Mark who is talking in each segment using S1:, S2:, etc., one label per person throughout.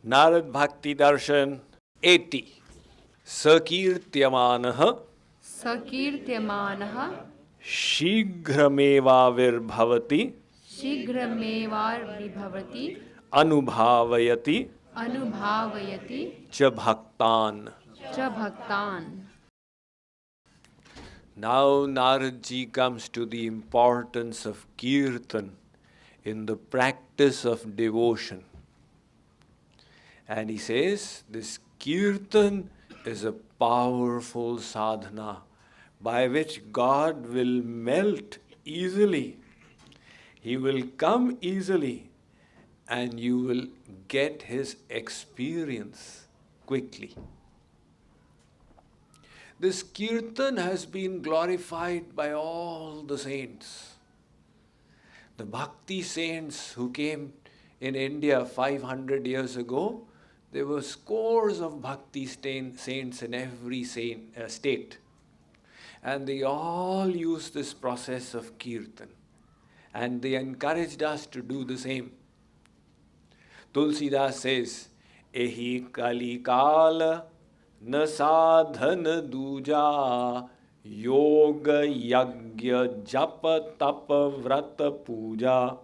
S1: Narad Bhakti Darshan 80. Sakirtyamanah
S2: Sakirtyamanah
S1: Shigramevavir bhavati
S2: shigramevarvibhavati
S1: anubhavayati
S2: anubhavayati
S1: cha bhaktan.
S2: cha bhaktan.
S1: Now Narad ji comes to the importance of kirtan in the practice of devotion. And he says this kirtan is a powerful sadhana by which God will melt easily. He will come easily and you will get his experience quickly. This kirtan has been glorified by all the saints. The bhakti saints who came in India 500 years ago, there were scores of bhakti saints in every state. And they all used this process of kirtan. And they encouraged us to do the same. Tulsidas says, Ehi kali kala na sadhana duja yoga yagya japa tapa vrata puja.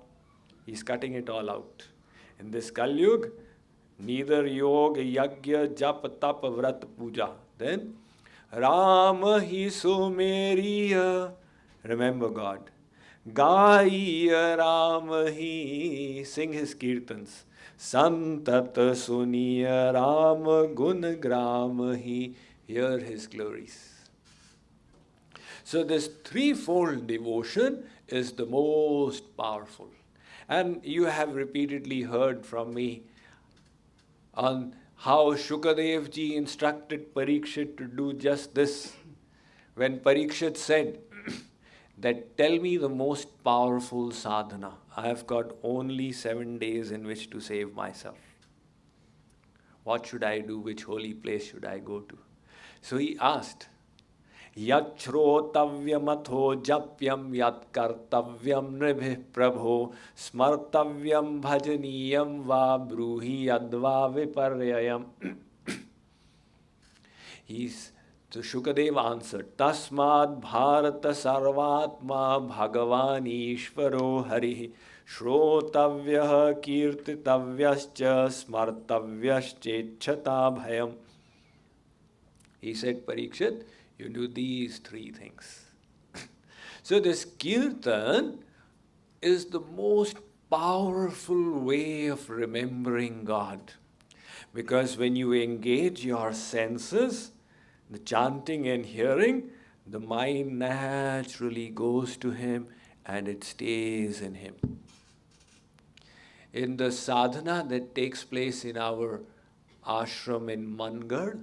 S1: He's cutting it all out. In this Kalyug, neither yoga yagya japa tapa vrata puja. Then Rama hi sumeriya, remember God. Gaiya Rama hi, sing his kirtans. Santat suniya Rama gun grama hi, hear his glories. So this threefold devotion is the most powerful. And you have repeatedly heard from me on how Shukadev ji instructed Parikshit to do just this. When Parikshit said that tell me the most powerful sadhana, I have got only 7 days in which to save myself. What should I do? Which holy place should I go to? So he asked, Yat shrotavyamato japyam yat kartavyam nribhi prabho smartavyam bhajaniyam va bruhi yadva viparyayam. So Shukadev answered, Tasmad bharata sarvatma bhagavan ishvaro harihi shrotavyah kirtitavyascha smartavyascha bhayam. He said, Parikshit, you do these 3 things. So this kirtan is the most powerful way of remembering God. Because when you engage your senses, the chanting and hearing, the mind naturally goes to him and it stays in him. In the sadhana that takes place in our ashram in Mangar,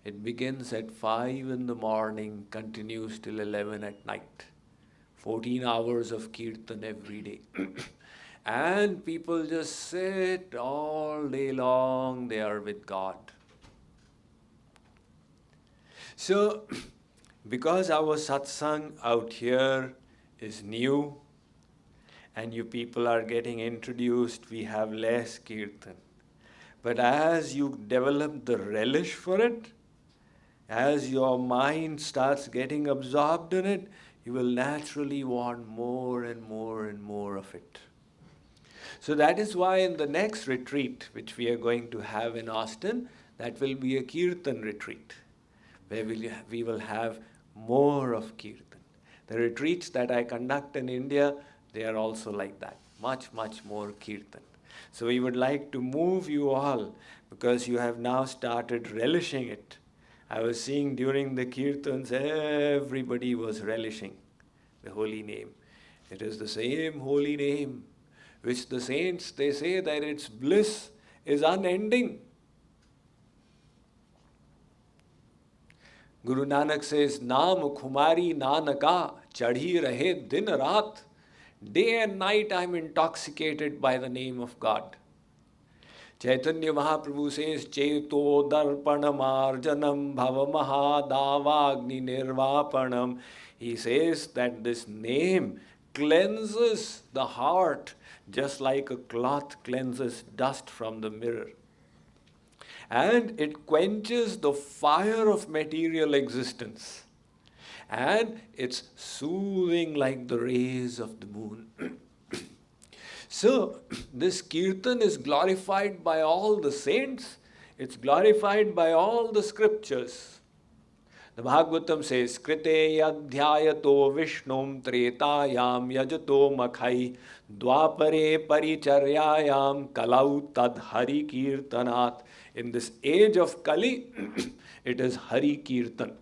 S1: it begins at 5 in the morning, continues till 11 at night. 14 hours of kirtan every day. And people just sit all day long, they are with God. So, because our satsang out here is new, and you people are getting introduced, we have less kirtan. But as you develop the relish for it, as your mind starts getting absorbed in it, you will naturally want more and more and more of it. So that is why in the next retreat, which we are going to have in Austin, that will be a kirtan retreat, where we will have more of kirtan. The retreats that I conduct in India, they are also like that, much, much more kirtan. So we would like to move you all, because you have now started relishing it. I was seeing during the kirtans, everybody was relishing the holy name. It is the same holy name, which the saints, they say that its bliss is unending. Guru Nanak says, Naam Khumari Nanaka chadhi rahe din raat. Day and night I am intoxicated by the name of God. Chaitanya Mahaprabhu says, Cheto darpanam arjanam bhava mahadavagni nirvapanam. He says that this name cleanses the heart just like a cloth cleanses dust from the mirror. And it quenches the fire of material existence. And it's soothing like the rays of the moon. So, this kirtan is glorified by all the saints, it's glorified by all the scriptures. The Bhagavatam says, Krite yadhyayato vishnum tretayam yajato makhai dwapare paricharyayam kalau tad hari kirtanat. In this age of Kali, it is Hari Kirtan.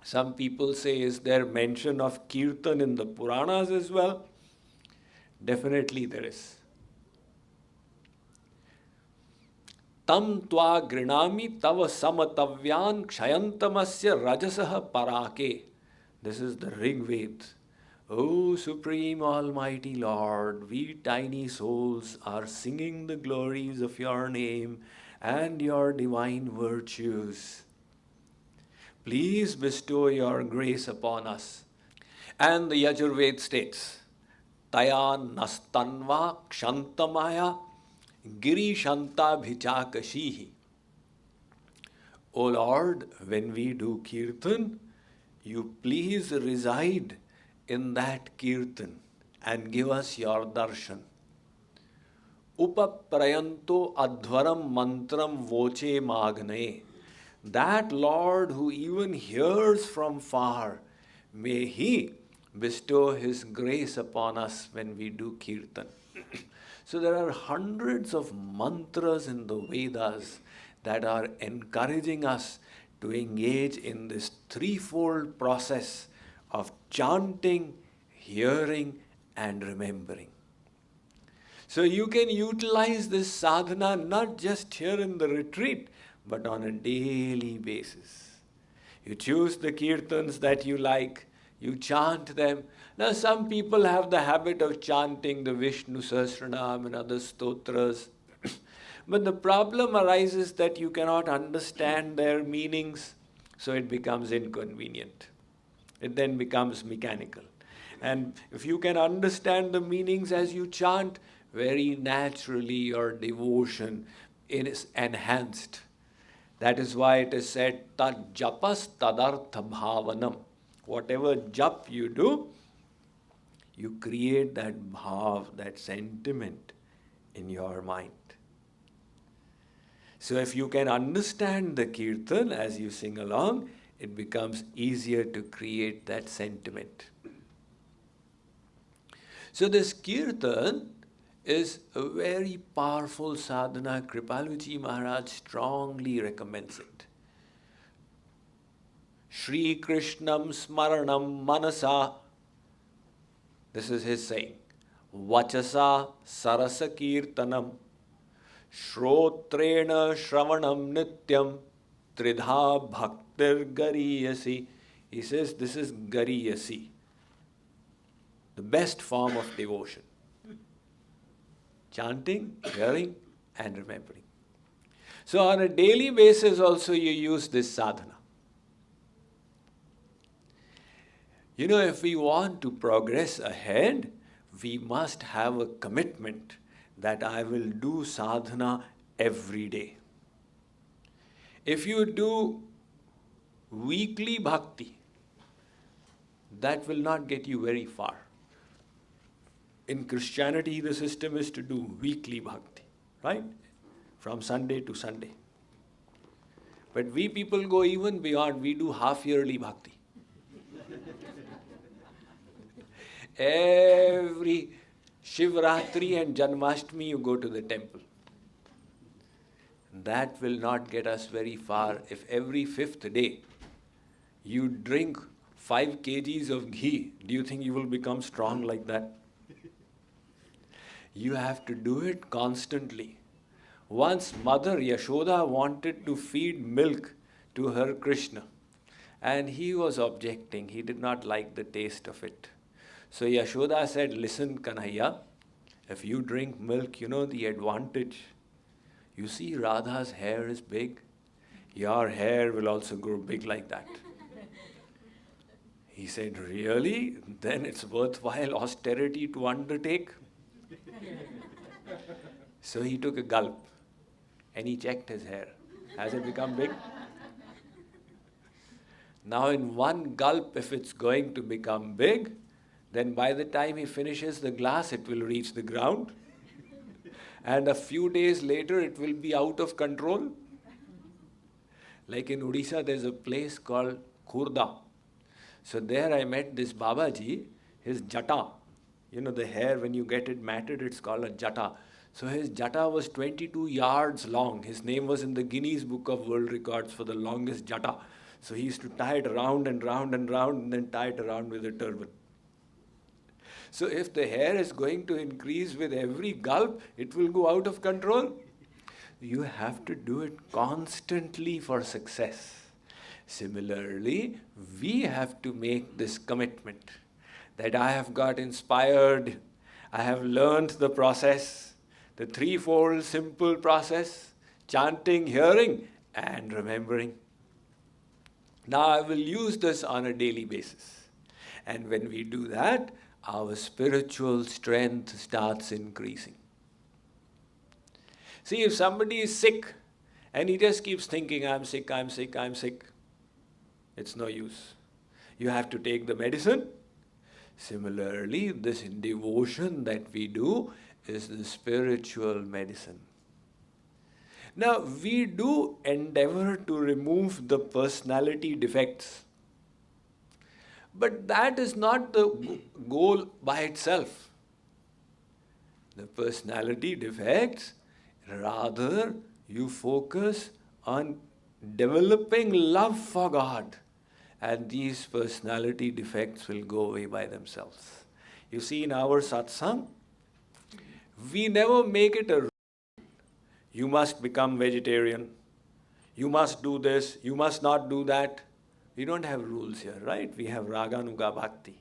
S1: Some people say, is there mention of Kirtan in the Puranas as well? Definitely there is. Tam tva grinami tava samatavyan kshayantamasya rajasah parake. This is the Rig Veda. O Supreme Almighty Lord, we tiny souls are singing the glories of your name and your divine virtues. Please bestow your grace upon us. And the Yajurveda states, Taya nastanva kshantamaya giri shanta bhichakashihi. O Lord, when we do kirtan, you please reside in that kirtan and give us your darshan. Upaprayanto adhvaram mantram voche magne. That Lord who even hears from far, may He bestow His grace upon us when we do kirtan. So there are hundreds of mantras in the Vedas that are encouraging us to engage in this threefold process of chanting, hearing, and remembering. So you can utilize this sadhana not just here in the retreat, but on a daily basis. You choose the kirtans that you like, you chant them. Now some people have the habit of chanting the Vishnu Sahasranam and other stotras. But the problem arises that you cannot understand their meanings, so it becomes inconvenient. It then becomes mechanical. And if you can understand the meanings as you chant, very naturally your devotion is enhanced. That is why it is said, Tad japas tadartha bhavanam. Whatever jap you do, you create that bhav, that sentiment in your mind. So if you can understand the kirtan as you sing along, it becomes easier to create that sentiment. So this kirtan is a very powerful sadhana. Kripaluji Maharaj strongly recommends it. Shri Krishnam Smaranam Manasa. This is his saying. Vachasa Sarasa Kirtanam Shrotrena Shravanam Nityam Tridha Bhaktir Gariyasi. He says this is gariyasi, the best form of devotion. Chanting, hearing, and remembering. So on a daily basis also you use this sadhana. You know, if we want to progress ahead, we must have a commitment that I will do sadhana every day. If you do weekly bhakti, that will not get you very far. In Christianity, the system is to do weekly bhakti, right? From Sunday to Sunday. But we people go even beyond. We do half-yearly bhakti. Every Shivratri and Janmashtami, you go to the temple. That will not get us very far if every fifth day you drink 5 kgs of ghee. Do you think you will become strong like that? You have to do it constantly. Once Mother Yashoda wanted to feed milk to her Krishna, and he was objecting. He did not like the taste of it. So Yashoda said, listen, Kanhaiya, if you drink milk, you know the advantage. You see Radha's hair is big. Your hair will also grow big like that. He said, really? Then it's worthwhile austerity to undertake. So he took a gulp. and he checked his hair. Has it become big? Now in one gulp, if it's going to become big, then by the time he finishes the glass, it will reach the ground. And a few days later, it will be out of control. Like in Odisha, there's a place called Khurda. So there I met this Babaji, his jata. You know, the hair, when you get it matted, it's called a jata. So his jata was 22 yards long. His name was in the Guinness Book of World Records for the longest jata. So he used to tie it round and round and round and then tie it around with a turban. So if the hair is going to increase with every gulp, it will go out of control. You have to do it constantly for success. Similarly, we have to make this commitment that I have got inspired, I have learned the process, the threefold simple process: chanting, hearing, and remembering. Now I will use this on a daily basis. And when we do that, our spiritual strength starts increasing. See, if somebody is sick and he just keeps thinking, I'm sick, I'm sick, I'm sick, it's no use. You have to take the medicine. Similarly, this devotion that we do is the spiritual medicine. Now, we do endeavor to remove the personality defects. But that is not the goal by itself. The personality defects, rather you focus on developing love for God, and these personality defects will go away by themselves. You see, in our satsang, we never make it a rule. You must become vegetarian. You must do this. You must not do that. We don't have rules here, right? We have raganuga bhakti.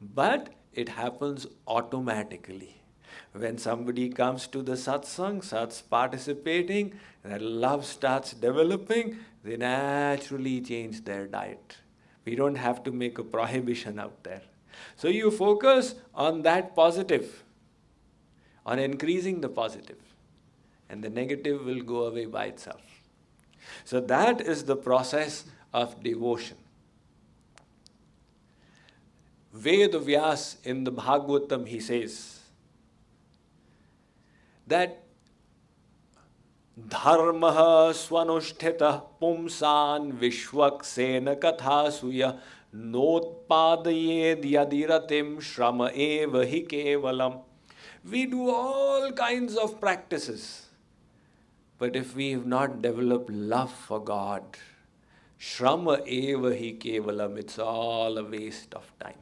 S1: But it happens automatically. When somebody comes to the satsang, starts participating, that love starts developing, they naturally change their diet. We don't have to make a prohibition out there. So you focus on that positive, on increasing the positive, and the negative will go away by itself. So that is the process of devotion. Veda Vyas in the Bhagavatam, he says that dharma swanusthita pumsan vishwaksena kathasuya notpadayed yadiratim shrama eva hi kevalam. We do all kinds of practices, but if we have not developed love for God, shrama eva hi kevalam, it's all a waste of time.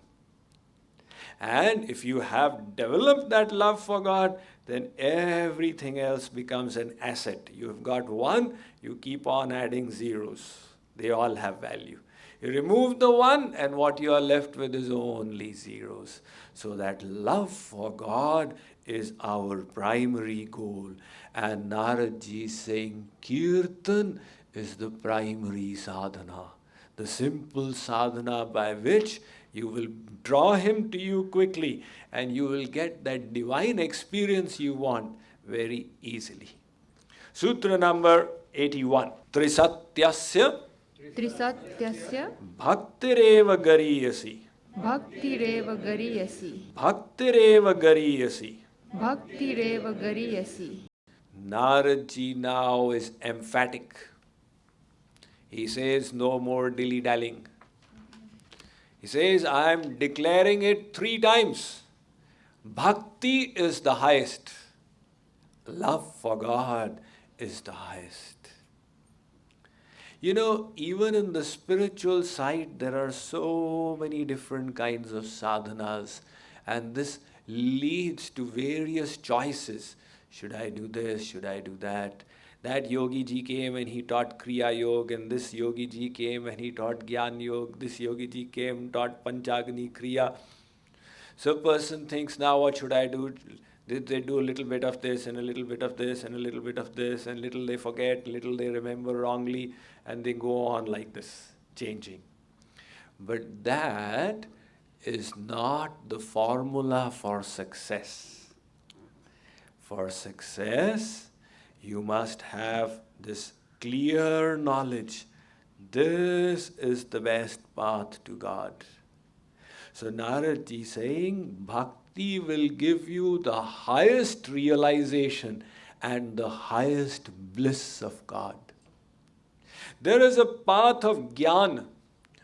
S1: And if you have developed that love for God, then everything else becomes an asset. You have got one, you keep on adding zeros. They all have value. You remove the one, and what you are left with is only zeros. So that love for God is our primary goal. And Narad ji is saying, kirtan is the primary sadhana, the simple sadhana by which you will draw him to you quickly, and you will get that divine experience you want very easily. Sutra number 81. Trisatyasya
S2: Trisatyasya
S1: bhaktireva gariyasi.
S2: bhaktireva gariyasi.
S1: Bhaktireva gariyasi.
S2: Bhaktireva gariyasi.
S1: Narad ji now is emphatic. He says no more dilly-dallying. He says, I am declaring it 3 times. Bhakti is the highest. Love for God is the highest. You know, even in the spiritual side, there are so many different kinds of sadhanas, and this leads to various choices. Should I do this? Should I do that? That yogi ji came and he taught kriya yoga, and this yogi ji came and he taught gyan yoga. This yogi ji came, taught panchagni kriya. So a person thinks, now what should I do? They do a little bit of this and a little bit of this and a little bit of this, and little they forget, little they remember wrongly, and they go on like this, changing. But that is not the formula for success. For success, You must have this clear knowledge. This is the best path to God. So Narad ji saying, bhakti will give you the highest realization and the highest bliss of God. There is a path of jnana.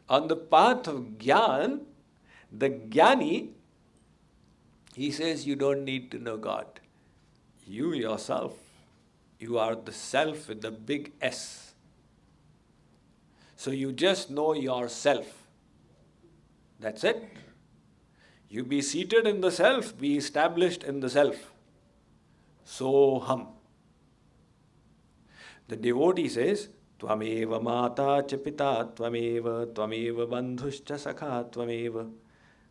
S1: On the path of jnana, the jnani, he says you don't need to know God. You yourself, you are the self with the big S. So you just know yourself. That's it. You be seated in the self, be established in the self. Soham. The devotee says, Tvameva mata cha pita tvameva, tvameva bandhuscha sakha tvameva.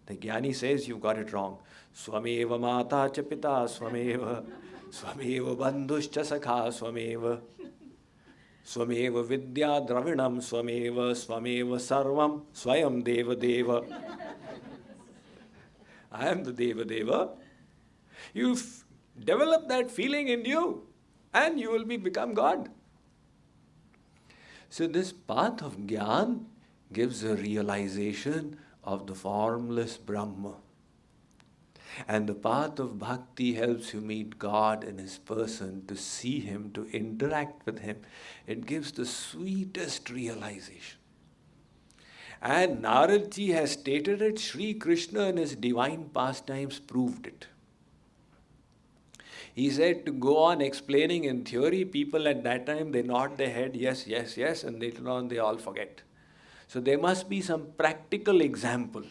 S1: The jnani says, you've got it wrong. Swameva mata cha pita swameva, swameva bandhuscha sakha swameva, swameva vidya dravinam swameva, swameva sarvam swayam deva deva. I am the deva deva. You develop that feeling in you and you will become God. So this path of jnana gives a realization of the formless Brahma. And the path of bhakti helps you meet God in His person, to see Him, to interact with Him. It gives the sweetest realization. And Narad ji has stated it, Sri Krishna in his divine pastimes proved it. He said to go on explaining in theory, people at that time, they nod their head, yes, yes, yes, and later on they all forget. So there must be some practical example.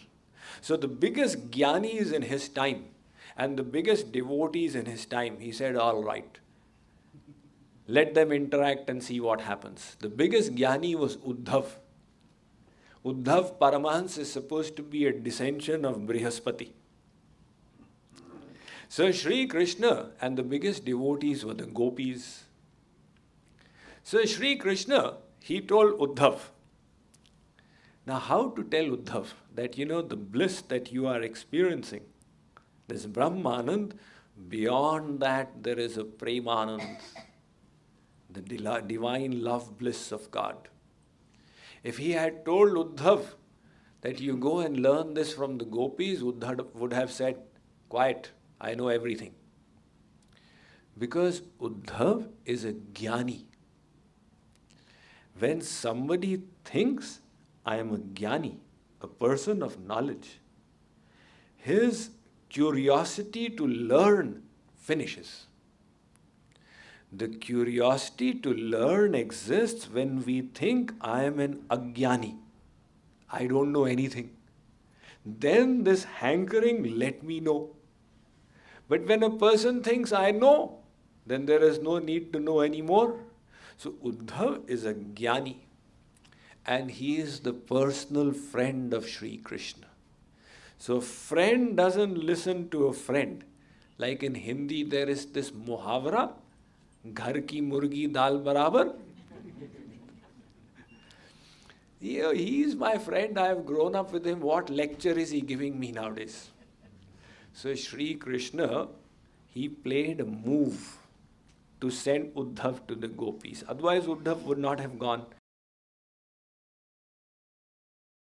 S1: So the biggest jnanis in his time and the biggest devotees in his time, he said, all right, let them interact and see what happens. The biggest jnani was Uddhav. Uddhav Paramahans is supposed to be a descension of Brihaspati. So Sri Krishna and the biggest devotees were the gopis. So Sri Krishna, he told Uddhav. Now how to tell Uddhav that the bliss that you are experiencing, this Brahmanand, beyond that there is a Premanand, the divine love bliss of God. If he had told Uddhav that you go and learn this from the gopis, Uddhav would have said, quiet, I know everything. Because Uddhav is a jnani. When somebody thinks, I am a jnani, a person of knowledge, his curiosity to learn finishes. The curiosity to learn exists when we think I am an ajnani. I don't know anything. Then this hankering, let me know. But when a person thinks I know, then there is no need to know anymore. So Uddhav is a jnani. And he is the personal friend of Sri Krishna. So friend doesn't listen to a friend. Like in Hindi there is this muhavara, ghar ki murgi dal barabar. He is my friend, I have grown up with him. What lecture is he giving me nowadays? So Sri Krishna, he played a move to send Uddhav to the gopis. Otherwise Uddhav would not have gone.